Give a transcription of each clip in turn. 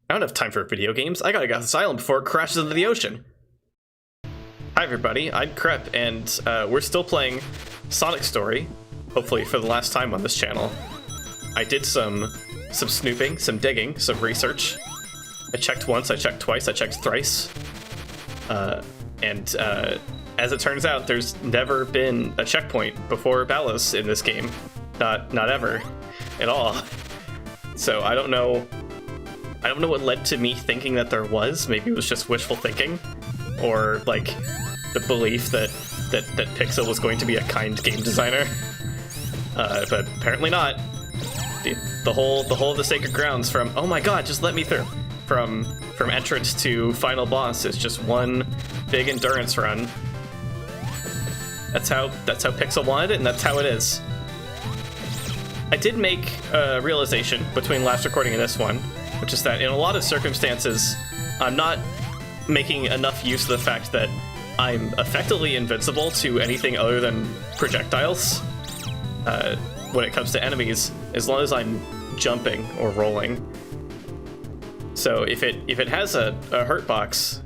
I don't have time for video games. I gotta get this island before it crashes into the ocean. Hi everybody, I'm Crep, and we're still playing Sonic Story, hopefully for the last time on this channel. I did some snooping, some digging, some research. I checked once, I checked twice, I checked thrice. And as it turns out, there's never been a checkpoint before Balos in this game. Not ever at all. So I don't know what led to me thinking that there was. Maybe it was just wishful thinking, or like the belief that Pixel was going to be a kind game designer. But apparently not. The whole of the Sacred Grounds from, oh my god, just let me through, from entrance to final boss is just one big endurance run. That's how Pixel wanted it, and that's how it is. I did make a realization between last recording and this one, which is that in a lot of circumstances, I'm not making enough use of the fact that I'm effectively invincible to anything other than projectiles when it comes to enemies, as long as I'm jumping or rolling. So if it has a hurt box,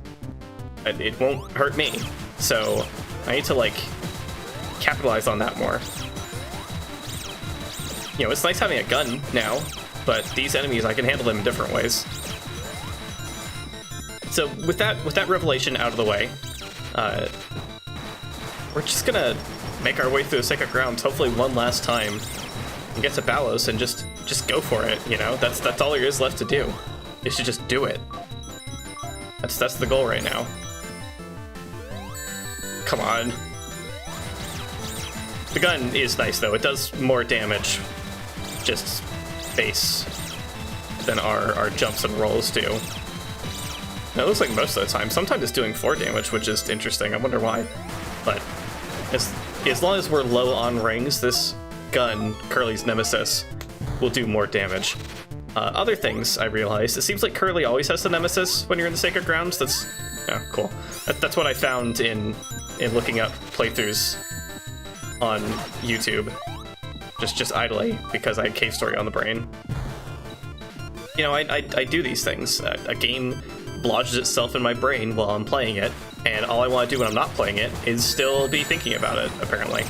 it won't hurt me. So I need to like capitalize on that more. You know, it's nice having a gun now, but these enemies, I can handle them in different ways. So with that revelation out of the way, we're just gonna make our way through the Sacred Grounds, hopefully one last time, and get to Balos and just go for it. You know, that's all there is left to do. Is to just do it. That's the goal right now. Come on. The gun is nice though. It does more damage, just base, than our jumps and rolls do. Now, it looks like most of the time. Sometimes it's doing 4 damage, which is interesting. I wonder why. But as long as we're low on rings, this gun, Curly's nemesis, will do more damage. Other things I realized, it seems like Curly always has the nemesis when you're in the Sacred Grounds. That's cool. That's what I found in looking up playthroughs on YouTube, just idly, because I had Cave Story on the brain. You know, I do these things. A game lodges itself in my brain while I'm playing it, and all I want to do when I'm not playing it is still be thinking about it, apparently.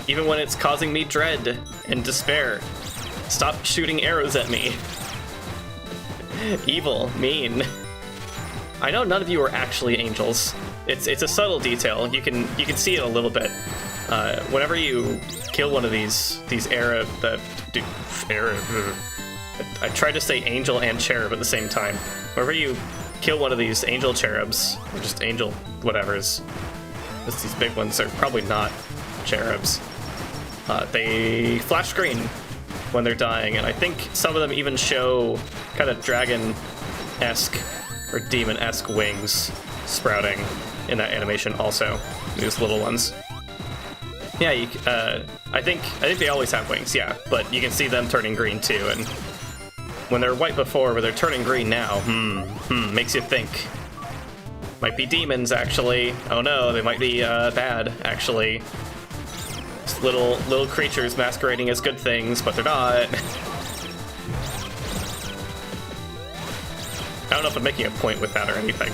Even when it's causing me dread and despair. Stop shooting arrows at me. Evil, mean. I know none of you are actually angels. It's a subtle detail. You can see it a little bit. Whenever you kill one of these I tried to say angel and cherub at the same time. Whenever you kill one of these angel cherubs, or just angel whatevers, these big ones are probably not cherubs. They flash green when they're dying, and I think some of them even show kind of dragon-esque or demon-esque wings sprouting in that animation also, these little ones. Yeah, I think they always have wings, yeah, but you can see them turning green too, and when they're white before, but they're turning green now, makes you think. Might be demons, actually. Oh no, they might be bad, actually. Just little creatures masquerading as good things, but they're not. I don't know if I'm making a point with that or anything.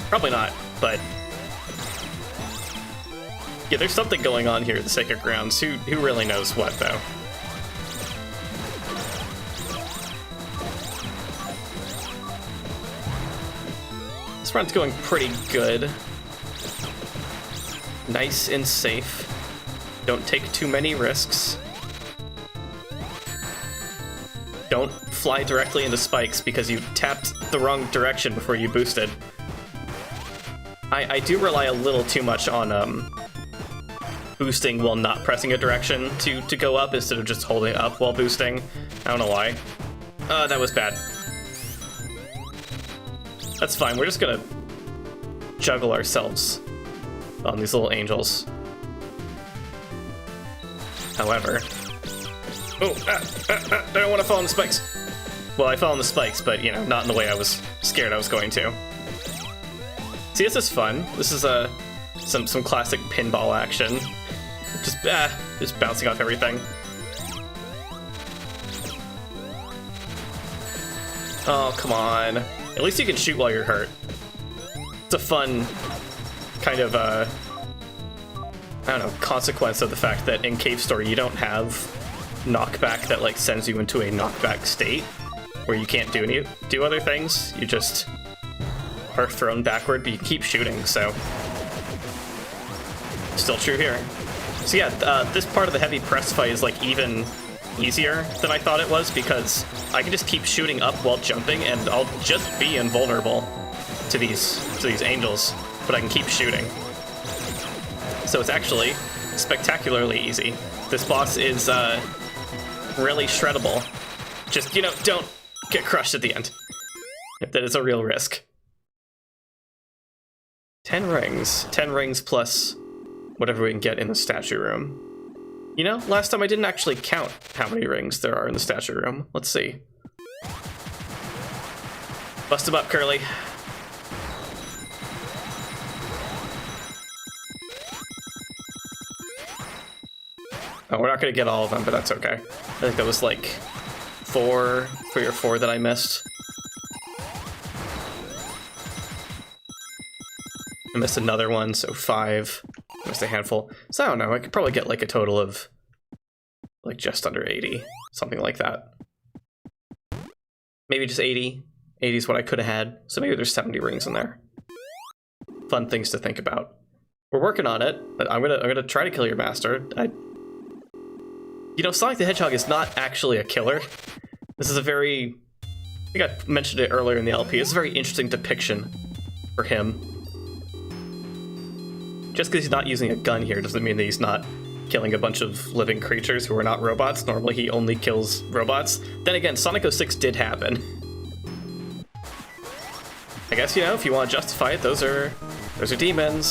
Probably not, but yeah, there's something going on here at the Sacred Grounds. Who really knows what, though? This run's going pretty good. Nice and safe. Don't take too many risks. Don't fly directly into spikes because you tapped the wrong direction before you boosted. I do rely a little too much on boosting while not pressing a direction to go up instead of just holding up while boosting. I don't know why. That was bad. That's fine, we're just gonna juggle ourselves on these little angels. However... Oh, I don't want to fall in the spikes. Well, I fell in the spikes, but, you know, not in the way I was scared I was going to. See, this is fun. This is some classic pinball action. Just bouncing off everything. Oh, come on. At least you can shoot while you're hurt. It's a fun kind of, I don't know, consequence of the fact that in Cave Story you don't have knockback that like sends you into a knockback state where you can't do other things. You just are thrown backward, but you keep shooting, so still true here. So yeah, this part of the heavy press fight is like even easier than I thought it was because I can just keep shooting up while jumping and I'll just be invulnerable to these angels, but I can keep shooting. So it's actually spectacularly easy. This boss is really shreddable. Just, you know, don't get crushed at the end. That is a real risk. 10 rings. 10 rings plus whatever we can get in the statue room. You know, last time I didn't actually count how many rings there are in the statue room. Let's see. Bust him up, Curly. Oh, we're not gonna get all of them, but that's okay. I think that was like 3 or 4 that I missed. I missed another one, so 5. Missed a handful. So I don't know, I could probably get like a total of like just under 80, something like that. Maybe just 80. 80 is what I could have had, so maybe there's 70 rings in there. Fun things to think about. We're working on it, but I'm gonna try to kill your master. You know, Sonic the Hedgehog is not actually a killer. This is a very, I think I mentioned it earlier in the LP, it's a very interesting depiction for him. Just because he's not using a gun here doesn't mean that he's not killing a bunch of living creatures who are not robots. Normally he only kills robots. Then again, Sonic 06 did happen. I guess, you know, if you want to justify it, those are demons.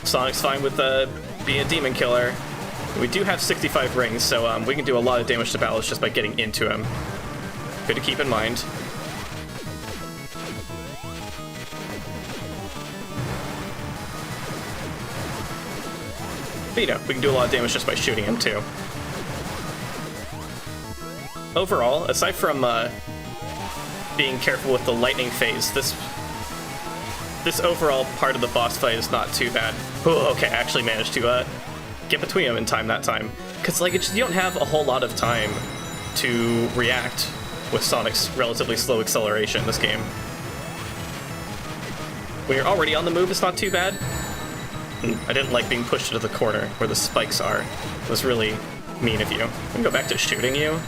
Sonic's fine with being a demon killer. We do have 65 rings, so we can do a lot of damage to Battles just by getting into him. Good to keep in mind. But, you know, we can do a lot of damage just by shooting him, too. Overall, aside from being careful with the lightning phase, this overall part of the boss fight is not too bad. Oh, okay, I actually managed to get between them in time that time. Because, like, you don't have a whole lot of time to react with Sonic's relatively slow acceleration in this game. When you're already on the move, it's not too bad. I didn't like being pushed into the corner where the spikes are. It was really mean of you. I'm gonna go back to shooting you.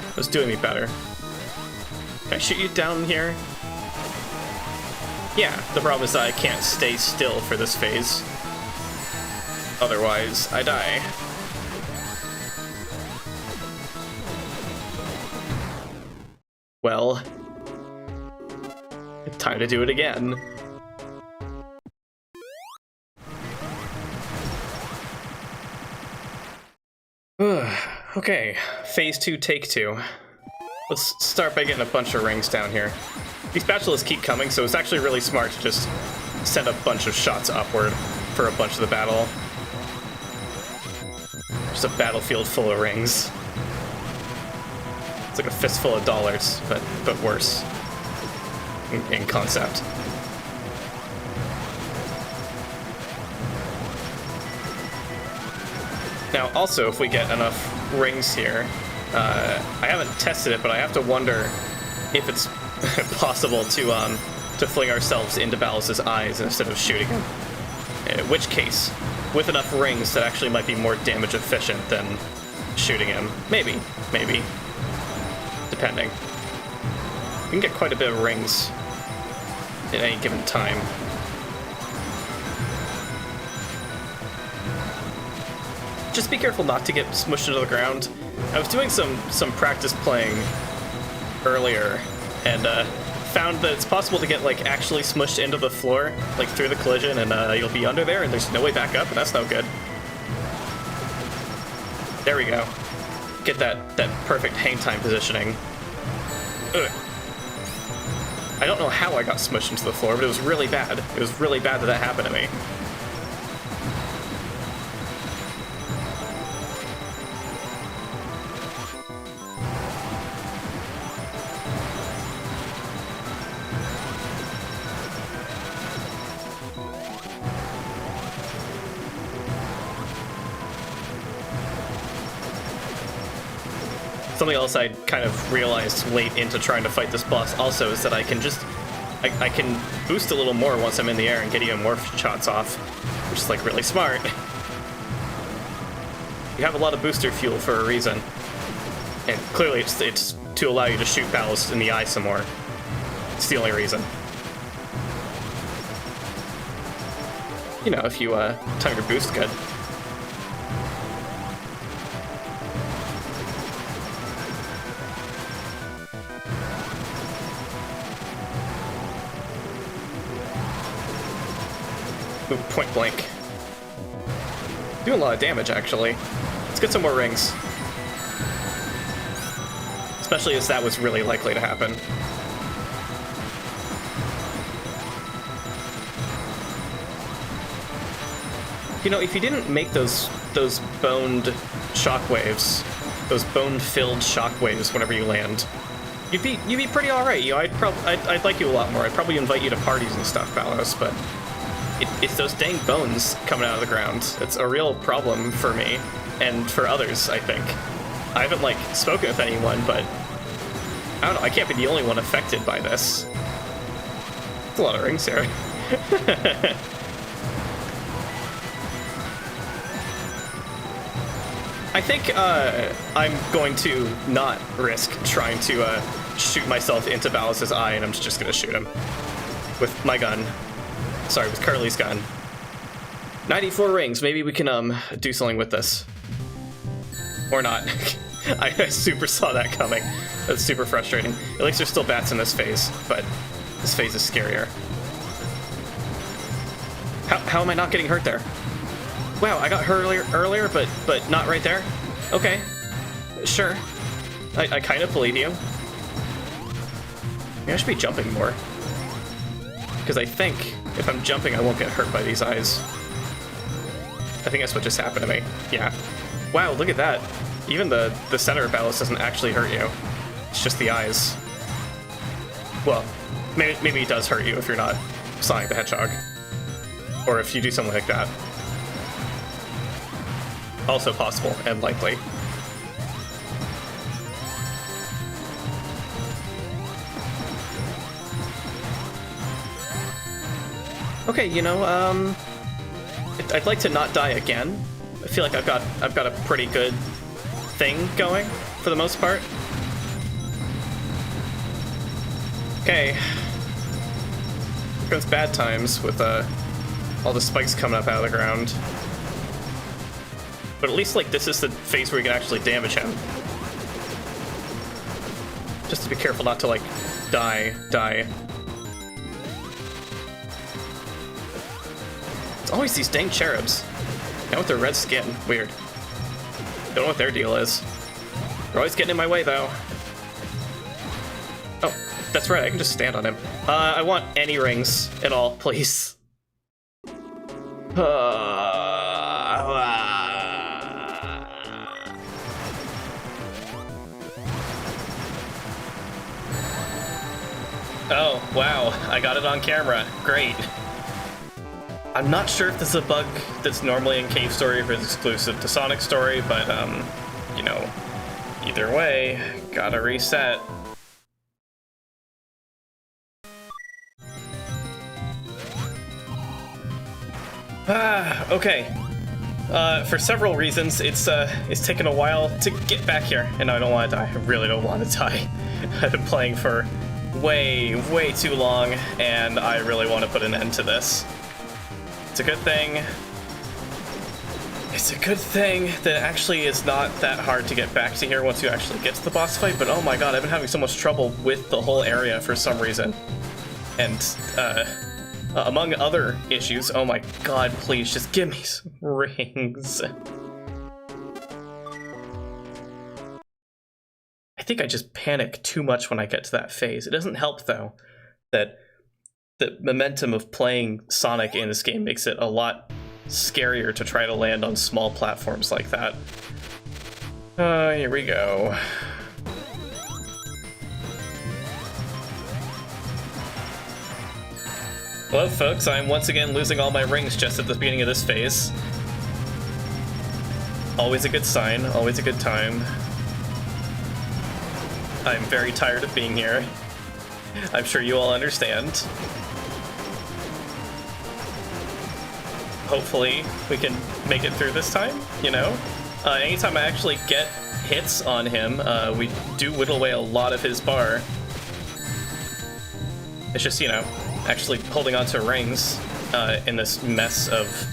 It was doing me better. Can I shoot you down here? Yeah, the problem is that I can't stay still for this phase. Otherwise, I die. Well, time to do it again. Okay, phase 2, take 2. Let's start by getting a bunch of rings down here. These spatulas keep coming, so it's actually really smart to just send a bunch of shots upward for a bunch of the battle. Just a battlefield full of rings. It's like a fistful of dollars, but worse in concept. Now, also, if we get enough rings here, I haven't tested it, but I have to wonder if it's possible to fling ourselves into Ballus's eyes instead of shooting him. In which case, with enough rings, that actually might be more damage efficient than shooting him. Maybe. Depending. You can get quite a bit of rings at any given time. Just be careful not to get smushed into the ground. I was doing some practice playing earlier, and found that it's possible to get like actually smushed into the floor, like through the collision, and you'll be under there, and there's no way back up, and that's no good. There we go. Get that perfect hang time positioning. Ugh. I don't know how I got smushed into the floor, but it was really bad. It was really bad that happened to me. Something else I kind of realized late into trying to fight this boss also is that I can just... I can boost a little more once I'm in the air and get even more shots off, which is like really smart. You have a lot of booster fuel for a reason. And clearly it's to allow you to shoot battles in the eye some more. It's the only reason. You know, if you time your boost good. Ooh, point blank. Doing a lot of damage, actually. Let's get some more rings. Especially as that was really likely to happen. You know, if you didn't make those boned shockwaves, those bone-filled shockwaves whenever you land, you'd be pretty all right. You know, I'd like you a lot more. I'd probably invite you to parties and stuff, Palos, but it's those dang bones coming out of the ground. It's a real problem for me and for others, I think. I haven't like spoken with anyone, but I don't know. I can't be the only one affected by this. It's a lot of rings here. I think I'm going to not risk trying to shoot myself into Balas's eye, and I'm just going to shoot him with my gun. Sorry, with Curly's gun. 94 rings. Maybe we can do something with this. Or not. I super saw that coming. That's super frustrating. At least there's still bats in this phase, but this phase is scarier. How am I not getting hurt there? Wow, I got hurt earlier, but not right there? Okay. Sure. I kind of believe you. Maybe I should be jumping more. Because I think if I'm jumping, I won't get hurt by these eyes. I think that's what just happened to me. Yeah. Wow, look at that. Even the center of Balos doesn't actually hurt you. It's just the eyes. Well, maybe it does hurt you if you're not Sonic the Hedgehog. Or if you do something like that. Also possible and likely. Okay, you know, I'd like to not die again. I feel like I've got a pretty good thing going for the most part. Okay. Here comes bad times with all the spikes coming up out of the ground. But at least like this is the phase where you can actually damage him. Just to be careful not to like die. It's always these dang cherubs. Now with their red skin. Weird. Don't know what their deal is. They're always getting in my way though. Oh, that's right, I can just stand on him. I want any rings at all, please. Oh, wow, I got it on camera. Great. I'm not sure if this is a bug that's normally in Cave Story or if it's exclusive to Sonic Story, but, you know, either way, gotta reset. Okay. For several reasons, it's taken a while to get back here, and I don't want to die. I really don't want to die. I've been playing for way too long, and I really want to put an end to this. It's a good thing. It's a good thing that it actually is not that hard to get back to here once you actually get to the boss fight, but oh my god, I've been having so much trouble with the whole area for some reason. And, among other issues, oh my god, please, just give me some rings. I think I just panic too much when I get to that phase. It doesn't help, though, that the momentum of playing Sonic in this game makes it a lot scarier to try to land on small platforms like that. Here we go. Hello, folks. I'm once again losing all my rings just at the beginning of this phase. Always a good sign, always a good time. I'm very tired of being here. I'm sure you all understand. Hopefully we can make it through this time, you know? Anytime I actually get hits on him, we do whittle away a lot of his bar. It's just, you know, actually holding on to rings in this mess of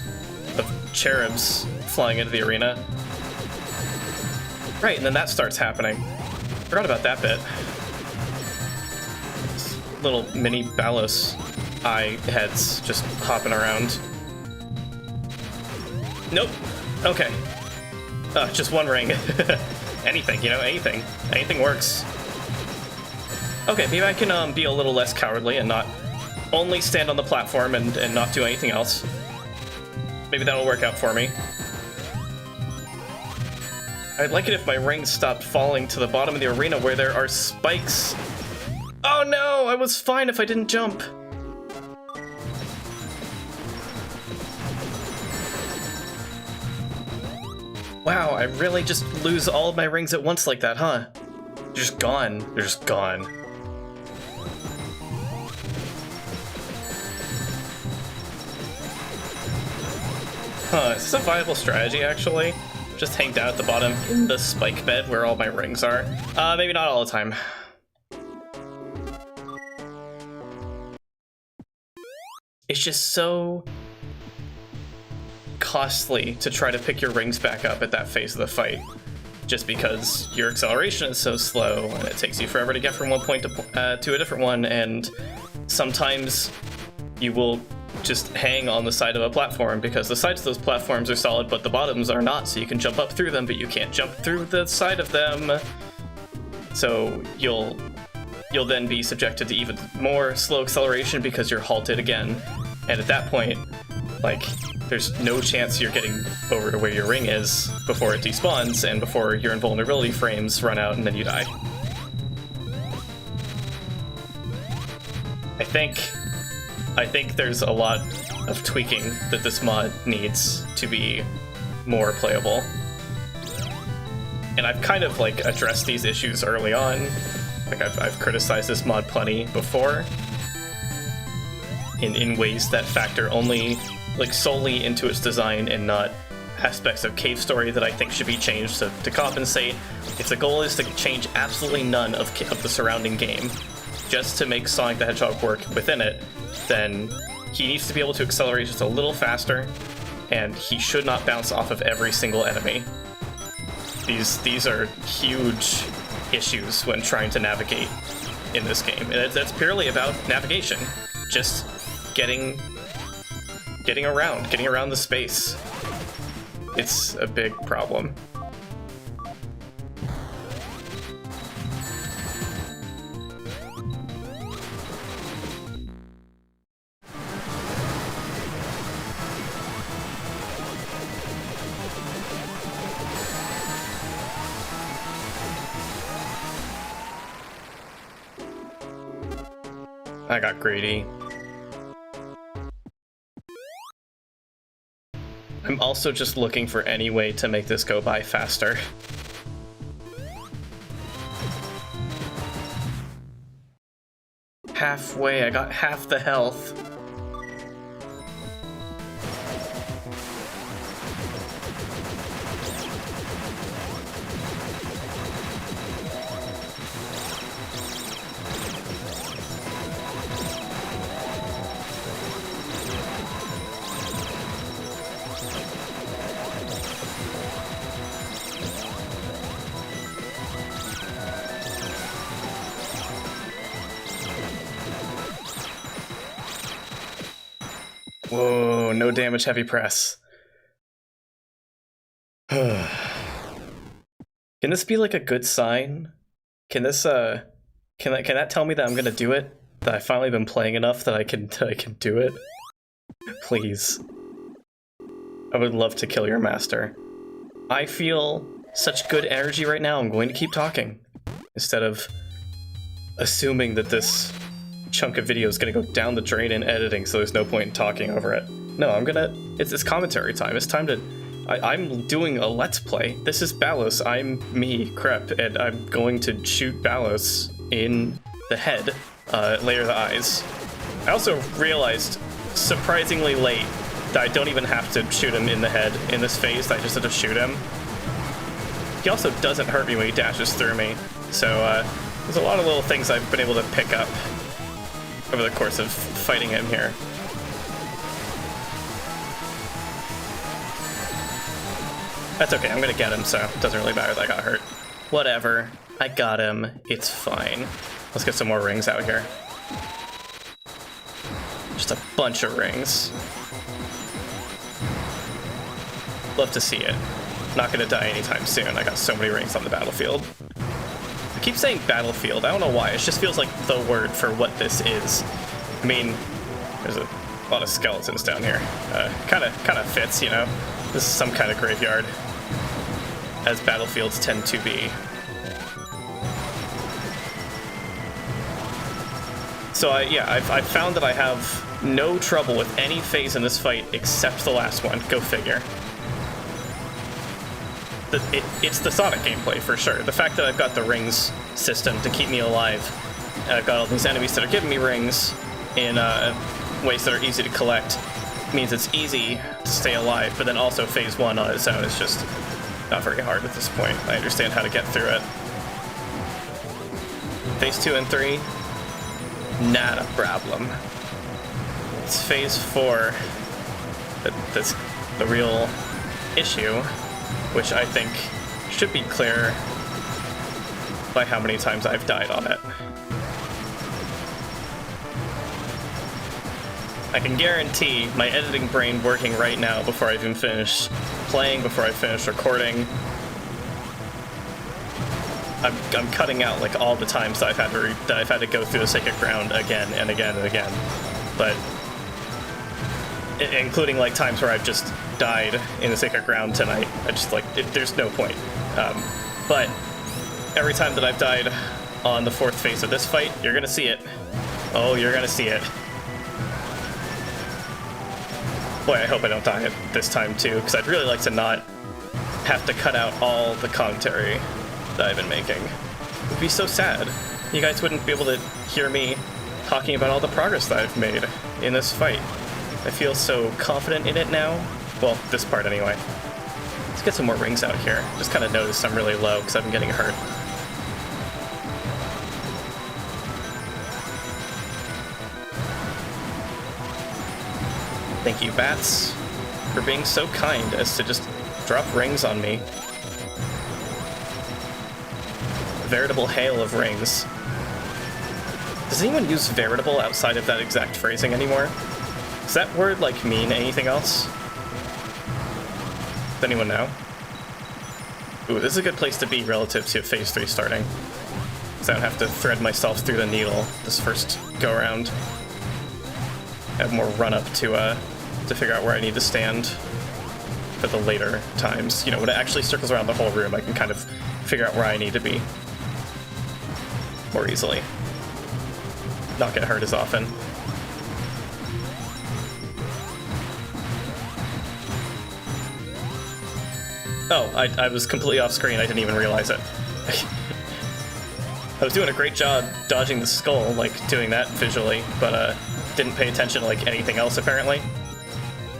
cherubs flying into the arena. Right, and then that starts happening. Forgot about that bit. This little mini Balos eye heads just hopping around. Nope. Okay. Just one ring. Anything, you know, anything. Anything works. Okay, maybe I can be a little less cowardly and not only stand on the platform and not do anything else. Maybe that'll work out for me. I'd like it if my rings stopped falling to the bottom of the arena where there are spikes. Oh no, I was fine if I didn't jump. Wow, I really just lose all of my rings at once like that, huh? They're just gone. They're just gone. Huh, is this a viable strategy, actually? Just hang down at the bottom in the spike bed where all my rings are? Maybe not all the time. It's just so costly to try to pick your rings back up at that phase of the fight, just because your acceleration is so slow and it takes you forever to get from one point to a different one, and sometimes you will just hang on the side of a platform because the sides of those platforms are solid but the bottoms are not, so you can jump up through them but you can't jump through the side of them, so you'll then be subjected to even more slow acceleration because you're halted again, and at that point, like, there's no chance you're getting over to where your ring is before it despawns and before your invulnerability frames run out and then you die. I think there's a lot of tweaking that this mod needs to be more playable. And I've kind of, like, addressed these issues early on. Like, I've criticized this mod plenty before in ways that factor only, like, solely into its design and not aspects of cave story that I think should be changed to compensate. If the goal is to change absolutely none of the surrounding game, just to make Sonic the Hedgehog work within it, then he needs to be able to accelerate just a little faster, and he should not bounce off of every single enemy. These are huge issues when trying to navigate in this game, and it's purely about navigation, just getting around the space. It's a big problem. I got greedy. I'm also just looking for any way to make this go by faster. Halfway, I got half the health. Whoa, no damage heavy press. Can this be like a good sign? Can this can that tell me that I'm gonna do it? That I've finally been playing enough that I can do it? Please. I would love to kill your master. I feel such good energy right now, I'm going to keep talking. Instead of assuming that this chunk of video is gonna go down the drain in editing, so there's no point in talking over it. No, it's commentary time. It's time to I'm doing a Let's Play. This is Balos. I'm me, Crep, and I'm going to shoot Balos in the head, later the eyes. I also realized, surprisingly late, that I don't even have to shoot him in the head in this phase. I just have to shoot him. He also doesn't hurt me when he dashes through me. So there's a lot of little things I've been able to pick up over the course of fighting him here. That's okay, I'm gonna get him, so it doesn't really matter that I got hurt. Whatever, I got him, it's fine. Let's get some more rings out here. Just a bunch of rings. Love to see it. Not gonna die anytime soon. I got so many rings on the battlefield. I keep saying battlefield. I don't know why. It just feels like the word for what this is. I mean, there's a lot of skeletons down here. Kind of fits, you know. This is some kind of graveyard, as battlefields tend to be. So I've found that I have no trouble with any phase in this fight except the last one. Go figure. It's the Sonic gameplay for sure. The fact that I've got the rings system to keep me alive, and I've got all these enemies that are giving me rings in ways that are easy to collect, means it's easy to stay alive, but then also phase 1 on its own is just not very hard at this point. I understand how to get through it. Phase 2 and 3, not a problem. It's phase 4 that's the real issue, which I think should be clear by how many times I've died on it. I can guarantee my editing brain working right now before I even finish playing, before I finish recording. I'm cutting out like all the times that I've had to go through the sacred ground again and again and again, but including like times where I've just died in the sacred ground tonight. I just like there's no point. But every time that I've died on the 4th phase of this fight, you're gonna see it. Oh, you're gonna see it. Boy, I hope I don't die this time too, because I'd really like to not have to cut out all the commentary that I've been making. It would be so sad. You guys wouldn't be able to hear me talking about all the progress that I've made in this fight. I feel so confident in it now. Well, this part anyway. Let's get some more rings out here. Just kind of noticed I'm really low because I've been getting hurt. Thank you, bats, for being so kind as to just drop rings on me. A veritable hail of rings. Does anyone use veritable outside of that exact phrasing anymore? Does that word, like, mean anything else? Does anyone know? Ooh, this is a good place to be relative to phase 3 starting. Because I don't have to thread myself through the needle this first go-around. I have more run-up to figure out where I need to stand for the later times. You know, when it actually circles around the whole room, I can kind of figure out where I need to be more easily. Not get hurt as often. Oh, I was completely off screen. I didn't even realize it. I was doing a great job dodging the skull, like doing that visually, but didn't pay attention to like anything else apparently.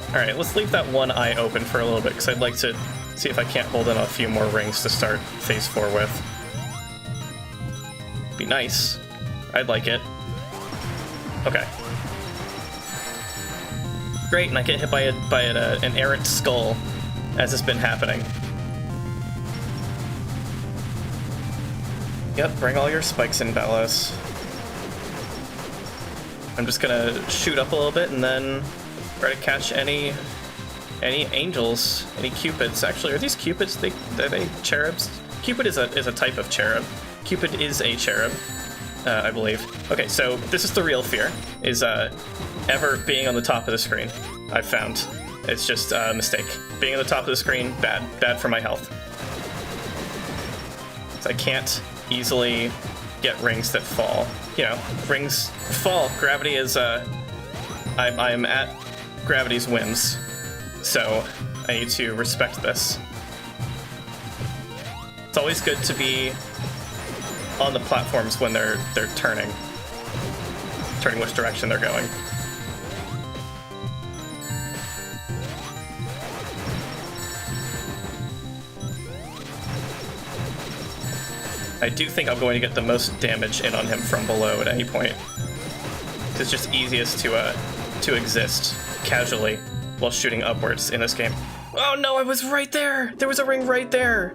Alright, let's leave that one eye open for a little bit, because I'd like to see if I can't hold in a few more rings to start phase 4 with. Be nice. I'd like it. Okay. Great, and I get hit by an errant skull, as has been happening. Yep, bring all your spikes in, Balos. I'm just gonna shoot up a little bit and then try to catch any angels, any cupids. Actually, are these cupids? Are they cherubs? Cupid is a type of cherub. Cupid is a cherub, I believe. Okay, so this is the real fear, is ever being on the top of the screen. I've found it's just a mistake. Being on the top of the screen, bad for my health. So I can't easily get rings that fall. You know, rings fall. Gravity is I'm at gravity's whims, so I need to respect this. It's always good to be on the platforms when they're turning which direction they're going. I do think I'm going to get the most damage in on him from below at any point. It's just easiest to exist casually while shooting upwards in this game. Oh no, I was right there! There was a ring right there!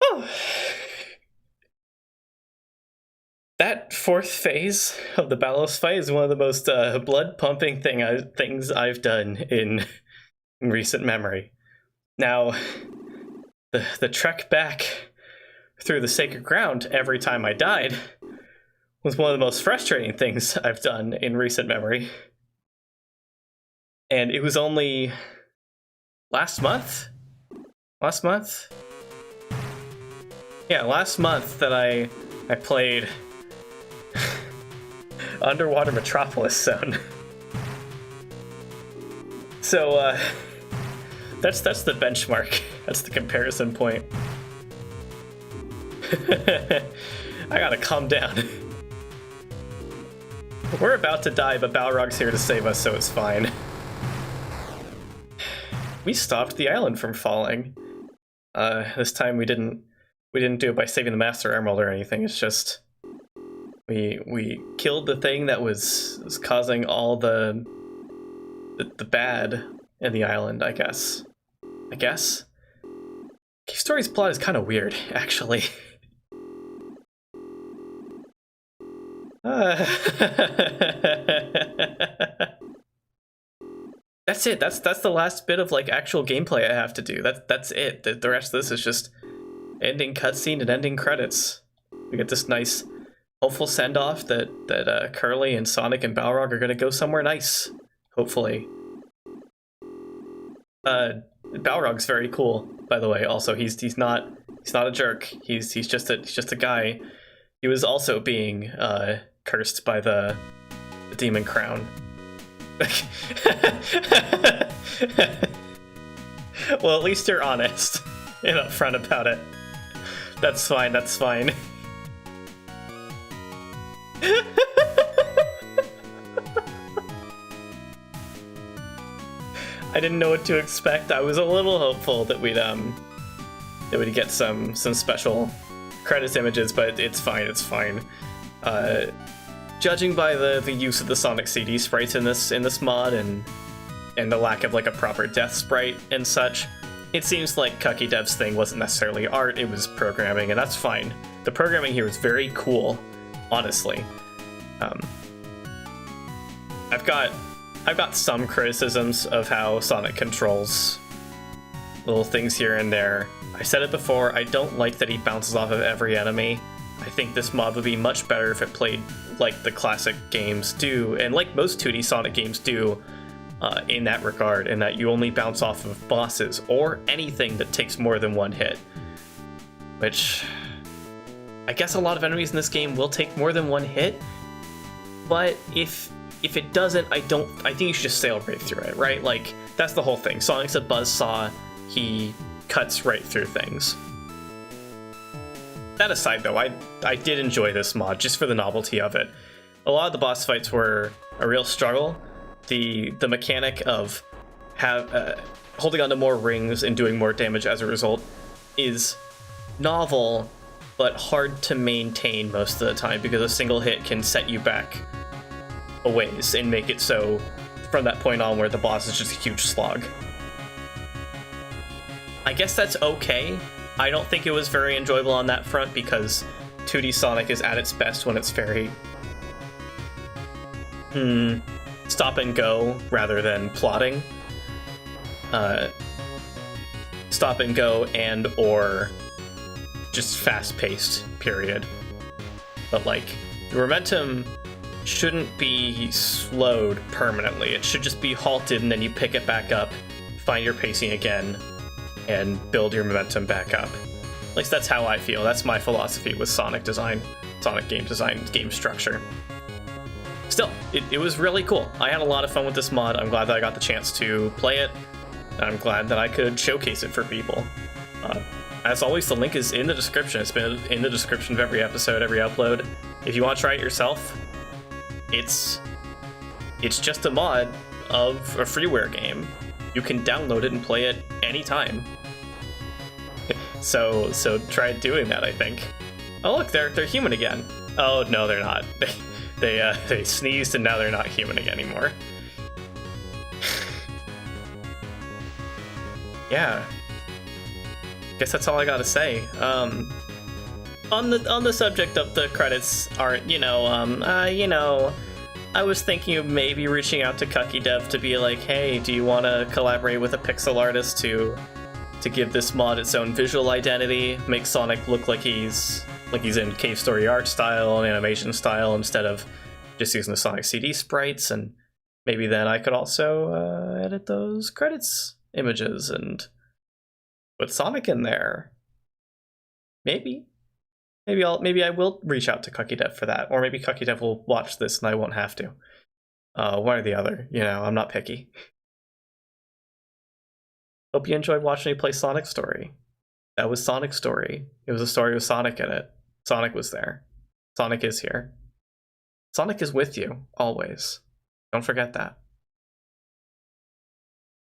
Oh. That fourth phase of the Balos fight is one of the most blood-pumping things I've done in recent memory. Now, the trek back through the sacred ground every time I died was one of the most frustrating things I've done in recent memory. And it was only last month? Yeah, last month that I played Underwater Metropolis Zone. So, that's the benchmark. That's the comparison point. I gotta calm down. We're about to die, but Balrog's here to save us, so it's fine. We stopped the island from falling. This time we didn't do it by saving the Master Emerald or anything. It's just we killed the thing that was causing all the bad in the island, I guess. Cave Story's plot is kind of weird, actually. That's it. That's the last bit of like actual gameplay I have to do. That's it. The rest of this is just ending cutscene and ending credits. We get this nice, hopeful send-off that Curly and Sonic and Balrog are gonna go somewhere nice. Hopefully. Balrog's very cool, by the way. Also, he's not a jerk. He's just a guy. He was also being cursed by the demon crown. Well, at least you're honest and upfront about it. That's fine. I didn't know what to expect. I was a little hopeful that we'd get some special credits images, but it's fine. Judging by the use of the Sonic CD sprites in this mod and the lack of like a proper death sprite and such, it seems like Cucky Dev's thing wasn't necessarily art, it was programming, and that's fine. The programming here is very cool, honestly. I've got some criticisms of how Sonic controls little things here and there. I said it before, I don't like that he bounces off of every enemy. I think this mod would be much better if it played like the classic games do, and like most 2D Sonic games do, in that regard, in that you only bounce off of bosses or anything that takes more than one hit. Which, I guess a lot of enemies in this game will take more than one hit, but if it doesn't, I think you should just sail right through it, right? Like, that's the whole thing. Sonic's a buzzsaw, he cuts right through things. That aside, though, I did enjoy this mod just for the novelty of it. A lot of the boss fights were a real struggle. The mechanic of holding onto more rings and doing more damage as a result is novel, but hard to maintain most of the time because a single hit can set you back a ways and make it so from that point on where the boss is just a huge slog. I guess that's okay. I don't think it was very enjoyable on that front because 2D Sonic is at its best when it's very stop and go rather than plotting. Stop and go and or just fast-paced, period. But like, the momentum shouldn't be slowed permanently. It should just be halted and then you pick it back up, find your pacing again, and build your momentum back up. At least that's how I feel. That's my philosophy with Sonic design, Sonic game design, game structure. Still, it was really cool. I had a lot of fun with this mod. I'm glad that I got the chance to play it. I'm glad that I could showcase it for people. As always, the link is in the description. It's been in the description of every episode, every upload. If you want to try it yourself, it's just a mod of a freeware game. You can download it and play it anytime. So try doing that, I think. Oh look, they're human again. Oh no, they're not. They sneezed and now they're not human again anymore. yeah, guess that's all I gotta say. On the subject of the credits art, I was thinking of maybe reaching out to Cucky Dev to be like, hey, do you want to collaborate with a pixel artist to give this mod its own visual identity, make Sonic look like he's in Cave Story art style and animation style instead of just using the Sonic CD sprites, and maybe then I could also edit those credits images and put Sonic in there. Maybe I will reach out to Cucky Dev for that, or maybe Cucky Dev will watch this and I won't have to. One or the other, I'm not picky. Hope you enjoyed watching me play Sonic Story. That was Sonic Story. It was a story with Sonic in it. Sonic was there. Sonic is here. Sonic is with you, always. Don't forget that.